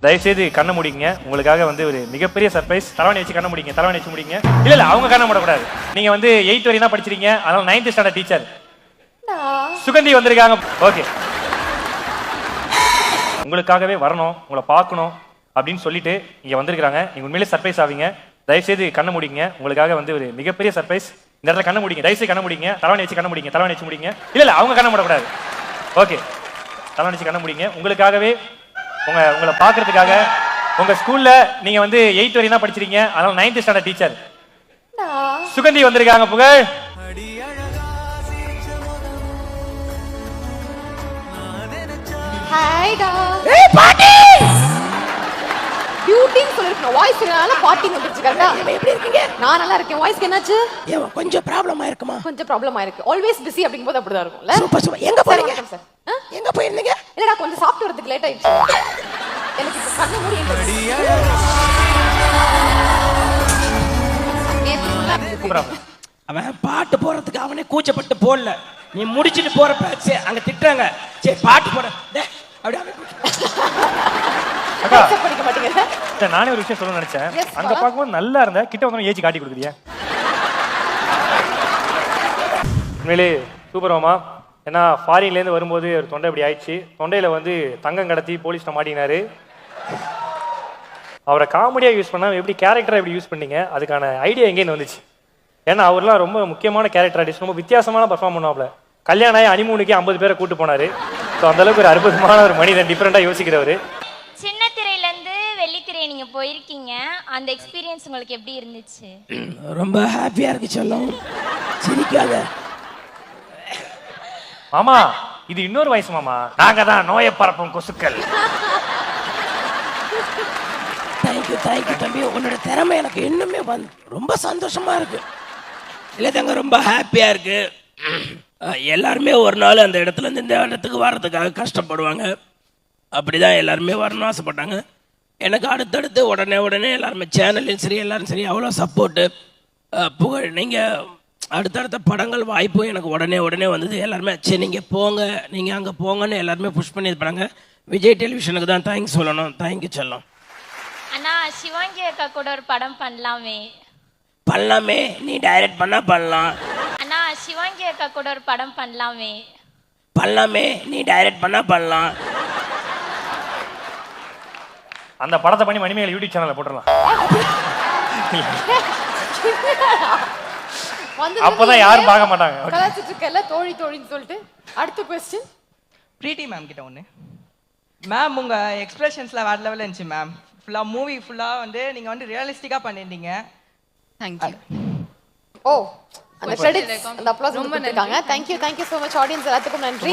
தயவுசெய்து கண்ணை முடிங்க. உங்களுக்காக வந்து ஒரு மிகப்பெரிய சர்ப்ரைஸ். தலைவணி வச்சு கண்ணை முடிங்க. தலைவணி வச்சு முடிங்க. இல்ல அவங்க கண்ணை மூடக்கூடாது. நீங்க வந்து 8th வரையும் தான் படிச்சிருக்கீங்க. அதனால 9th ஸ்டாண்டர்ட் டீச்சர் சுகந்தி வந்திருக்காங்க. ஓகே, உங்களுக்காகவே வரணும், உங்களை பார்க்கணும் அப்படின்னு சொல்லிட்டு இங்க வந்திருக்காங்க. நீங்க உண்மையிலே சர்ப்ரைஸ் ஆவீங்க. தயவுசெய்து கண்ணை முடிங்க. உங்களுக்காக வந்து ஒரு மிகப்பெரிய சர்ப்ரைஸ். இந்த இடத்துல கண்ணை முடிங்க. தயவுசெய்து கண்ணை முடிங்க. தலைவணி வச்சு கண்ணை முடிங்க. தலைவணி வச்சு முடிங்க. இல்ல அவங்க கண்ணை மூடக்கூடாது. ஓகே, தலைவணி வச்சு கண்ணை முடிங்க. உங்களுக்காகவே உங்களை பார்க்கறதுக்காக உங்க ஸ்கூல்ல நீங்க வந்து 8th வரையும் தான் படிச்சிருக்கீங்க. அதனால 9th ஸ்டாண்டர்ட் டீச்சர் சுகந்தி வந்திருக்காங்க. புகழ் ஹாய்டா. ஏய் பாட்டி. பியூட்டின்னு சொல்லிருக்கணும். வாய்ஸ்னால பாட்டி வந்துருச்சு. கரெக்ட்டா? எப்படி இருக்கீங்க? நான் நல்லா இருக்கேன். வாய்ஸ்க்கு என்னாச்சு? ஏன் கொஞ்சம் ப்ராப்ளம் ஆயிருக்குமா? கொஞ்சம் ப்ராப்ளம் ஆயிருக்கு. ஆல்வேஸ் பிஸி அப்படிங்கும்போது அப்படிதான் இருக்கும்ல. Super super. எங்க போறீங்க சார்? எங்க போயிருந்தீங்க? இல்லடா கொஞ்சம் சாப்பிட்டு வரதுக்கு லேட் ஆயிடுச்சு. எனக்கு இப்ப கண்ணு மூடி அவன் பாட்டு போறதுக்கு அவனே கூச்சப்பட்டு போடல. நீ முடிச்சிட்டு போறப்ப சரி அங்க திட்டுறாங்க. சரி பாட்டு போட அப்படியே படிக்க மாட்டீங்க. நானே ஒரு விஷயம் சொல்ல நினைச்சேன். அங்க பார்க்கும்போது நல்லா இருந்த கிட்ட வந்து ஏச்சி காட்டி கொடுக்குறியா? உண்மையிலே சூப்பர்மா. ஏன்னா ஃபாரின்லேருந்து வரும்போது ஒரு தொண்டை இப்படி ஆயிடுச்சு. தொண்டையில் வந்து தங்கம் கடத்தி போலீஸ்ட்ட மாட்டினாரு. அவரை காமெடியாக யூஸ் பண்ணால் எப்படி கேரக்டராக எப்படி யூஸ் பண்ணீங்க? அதுக்கான ஐடியா எங்கேருந்து வந்துச்சு? ஏன்னா அவர்லாம் ரொம்ப முக்கியமான கேரக்டர் ஆர்டிஸ்ட். ரொம்ப வித்தியாசமான பர்ஃபார்ம் பண்ணுவாப்ல. கல்யாணம் ஆகி ஹனிமூனுக்கு 50 பேரை கூட்டு போனார். ஸோ அந்தளவுக்கு ஒரு அற்புதமான ஒரு மனிதன், டிஃப்ரெண்ட்டாக யோசிக்கிறவர். சின்ன திரையிலேருந்து வெள்ளித்திரை நீங்கள் போயிருக்கீங்க. அந்த எக்ஸ்பீரியன்ஸ் உங்களுக்கு எப்படி இருந்துச்சு? ரொம்ப ஹாப்பியாக இருக்கு. சொல்லும் சிரிக்காத மாமா, இது இன்னொரு வயசு மாமா. நாங்க தான் நோயை பரப்பும் கொசுக்கள். தேங்க்யூ தேங்க்யூ தம்பி. உன்னோட திறமை எனக்கு இன்னுமே ரொம்ப சந்தோஷமா இருக்கு. இல்லை தாங்க, ரொம்ப ஹாப்பியாக இருக்கு. எல்லாருமே ஒரு நாள் அந்த இடத்துல இருந்து இந்த இடத்துக்கு வர்றதுக்காக கஷ்டப்படுவாங்க. அப்படிதான் எல்லாருமே வரணும்னு ஆசைப்பட்டாங்க. எனக்கு அடுத்தடுத்து உடனே எல்லாருமே சேனல்லையும் சரி எல்லாரும் சரி அவ்வளோ சப்போர்ட்டு. புகழ் நீங்கள் அடுத்தடுத்த படங்கள் வாய்ப்பும் எனக்கு உடனே வந்தது. எல்லாருமே சரி நீங்கள் போங்க, நீங்கள் அங்கே போங்கன்னு எல்லாருமே புஷ் பண்ணி இது பண்ணாங்க. விஜய் டெலிவிஷனுக்கு தான் தேங்க்ஸ் சொல்லணும். தேங்க்யூ சொல்லலாம். அண்ணா சிவாங்கி அக்கா கூட ஒரு படம் பண்ணலாமே. பண்ணலாமே, நீ டைரக்ட் பண்ணா பண்ணலாம். அண்ணா சிவாங்கி அக்கா கூட ஒரு படம் பண்ணலாமே. பண்ணலாமே, நீ டைரக்ட் பண்ணா பண்ணலாம். அந்த படத்தை பண்ணி மணிமேகலை யூடியூப் சேனல்ல போட்டுடலாம். அப்பதான் யாரும் பார்க்க மாட்டாங்க. கலாச்சிட்டு இருக்கல தோழி தோழின்னு சொல்லிட்டு. அடுத்த क्वेश्चन பிரீட்டி மேம் கிட்ட ஒன்று. மேம் உங்கள் எக்ஸ்பிரஷன்ஸ்லாம் வேறு லெவலில் இருந்துச்சு மேம். ஃபுல்லாக மூவி ஃபுல்லாக வந்து நீங்கள் வந்து ரியலிஸ்டிக்காக பண்ணியிருந்தீங்க. தேங்க்யூ. ஓ அந்த கிரெடிட்ஸ் அந்த அப்ளாஸ் ரொம்ப நன்றிங்க. தேங்க்யூ so much ஆடியன்ஸ் எல்லாத்துக்கும் நன்றி.